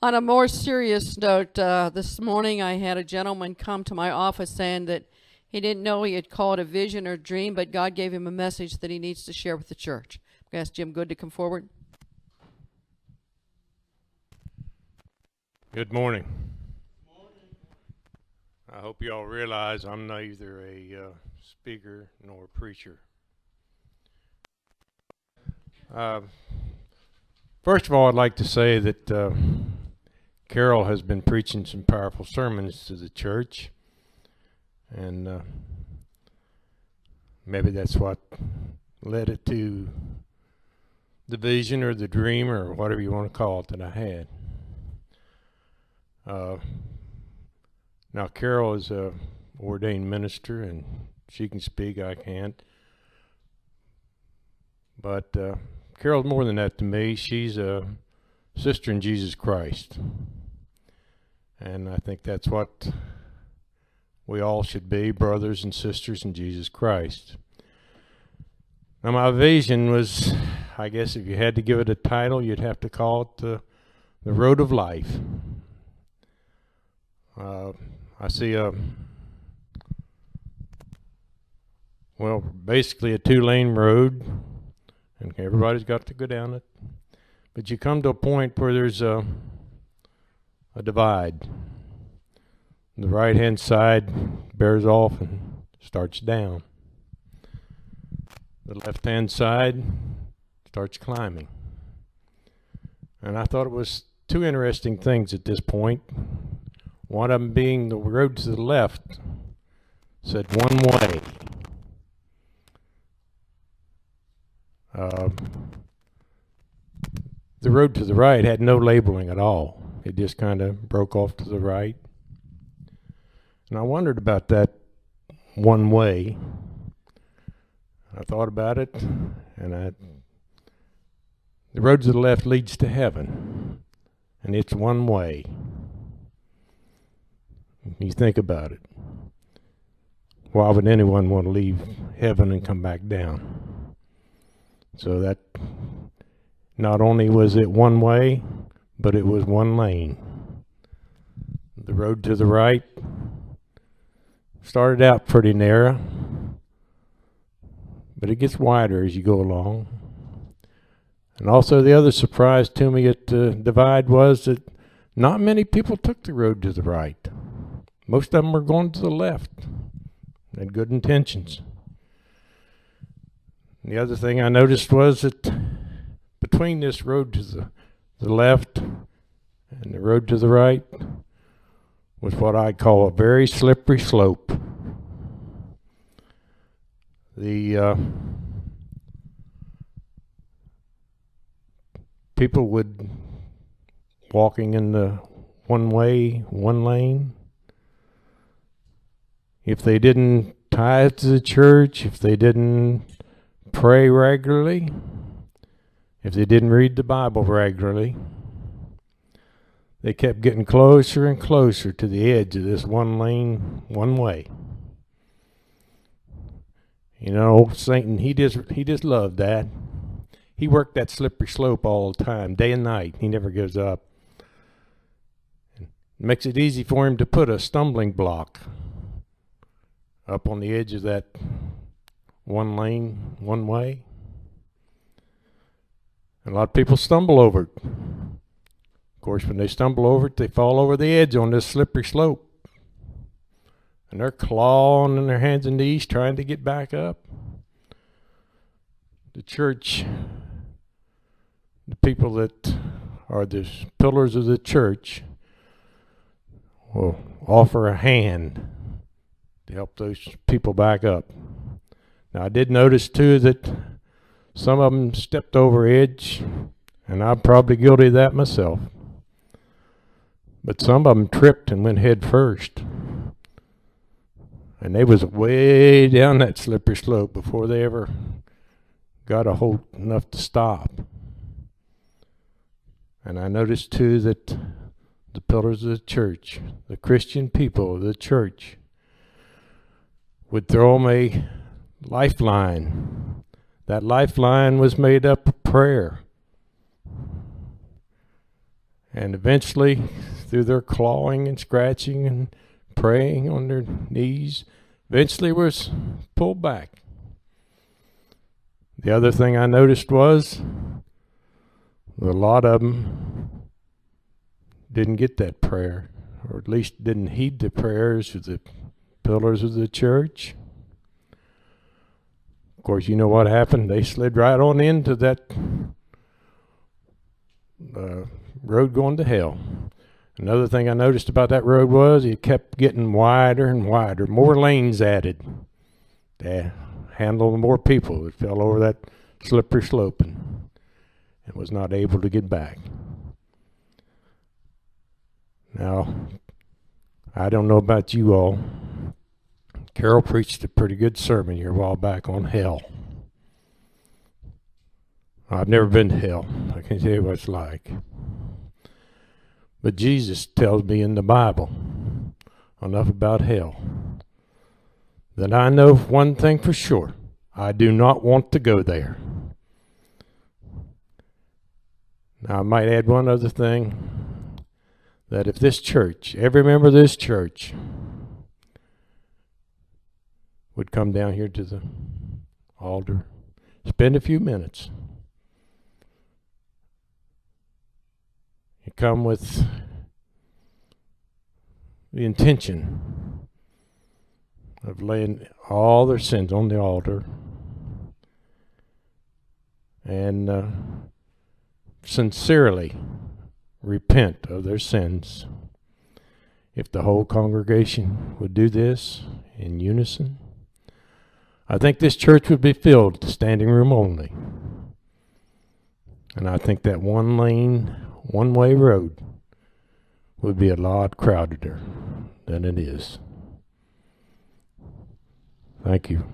On a more serious note, this morning I had a gentleman come to my office saying that he didn't know he had called a vision or dream, but God gave him a message that he needs to share with the church. I'm going to ask Jim Good to come forward. Good morning. I hope you all realize I'm neither a speaker nor a preacher. First of all, I'd like to say that Carol has been preaching some powerful sermons to the church, and maybe that's what led it to the vision or the dream or whatever you want to call it that I had. Now, Carol is a ordained minister, and she can speak, I can't. But Carol's more than that to me. She's a sister in Jesus Christ. And I think that's what we all should be, brothers and sisters in Jesus Christ. Now, my vision was, I guess if you had to give it a title, you'd have to call it the Road of Life. I see basically a two-lane road, and everybody's got to go down it. But you come to a point where there's a divide. The right-hand side bears off and starts down. The left-hand side starts climbing. And I thought it was two interesting things at this point. One of them being the road to the left said one way. The road to the right had no labeling at all. It just kind of broke off to the right. And I wondered about that one way. I thought about it, and the road to the left leads to heaven, and it's one way. You think about it. Why would anyone want to leave heaven and come back down? So that not only was it one way, but it was one lane. The road to the right started out pretty narrow, but it gets wider as you go along. And also the other surprise to me at the divide was that not many people took the road to the right. Most of them were going to the left. They had good intentions. And the other thing I noticed was that between this road to the left and the road to the right was what I call a very slippery slope. The people would walking in the one way, one lane. If they didn't tithe to the church, if they didn't pray regularly, if they didn't read the Bible regularly, they kept getting closer and closer to the edge of this one lane, one way. You know, old Satan, he just loved that. He worked that slippery slope all the time, day and night. He never gives up. It makes it easy for him to put a stumbling block up on the edge of that one lane, one way. And a lot of people stumble over it. Of course, when they stumble over it, they fall over the edge on this slippery slope. And they're clawing in their hands and knees trying to get back up. The church, the people that are the pillars of the church, will offer a hand to help those people back up. Now, I did notice, too, that some of them stepped over edge, and I'm probably guilty of that myself. But some of them tripped and went head first. And they was way down that slippery slope before they ever got a hold enough to stop. And I noticed, too, that the pillars of the church, the Christian people of the church, would throw them a lifeline. That lifeline was made up of prayer. And eventually, through their clawing and scratching and praying on their knees, eventually was pulled back. The other thing I noticed was a lot of them didn't get that prayer, or at least didn't heed the prayers of the pillars of the church. Of course, you know what happened? They slid right on into that road going to hell. Another thing I noticed about that road was it kept getting wider and wider, more lanes added to handle more people that fell over that slippery slope and was not able to get back. Now, I don't know about you all. Carol preached a pretty good sermon here a while back on hell. I've never been to hell. I can't tell you what it's like. But Jesus tells me in the Bible enough about hell that I know one thing for sure. I do not want to go there. Now, I might add one other thing, that if this church, every member of this church, would come down here to the altar, spend a few minutes, and come with the intention of laying all their sins on the altar and sincerely repent of their sins. If the whole congregation would do this in unison, I think this church would be filled to standing room only. And I think that one lane, one-way road would be a lot crowdeder than it is. Thank you.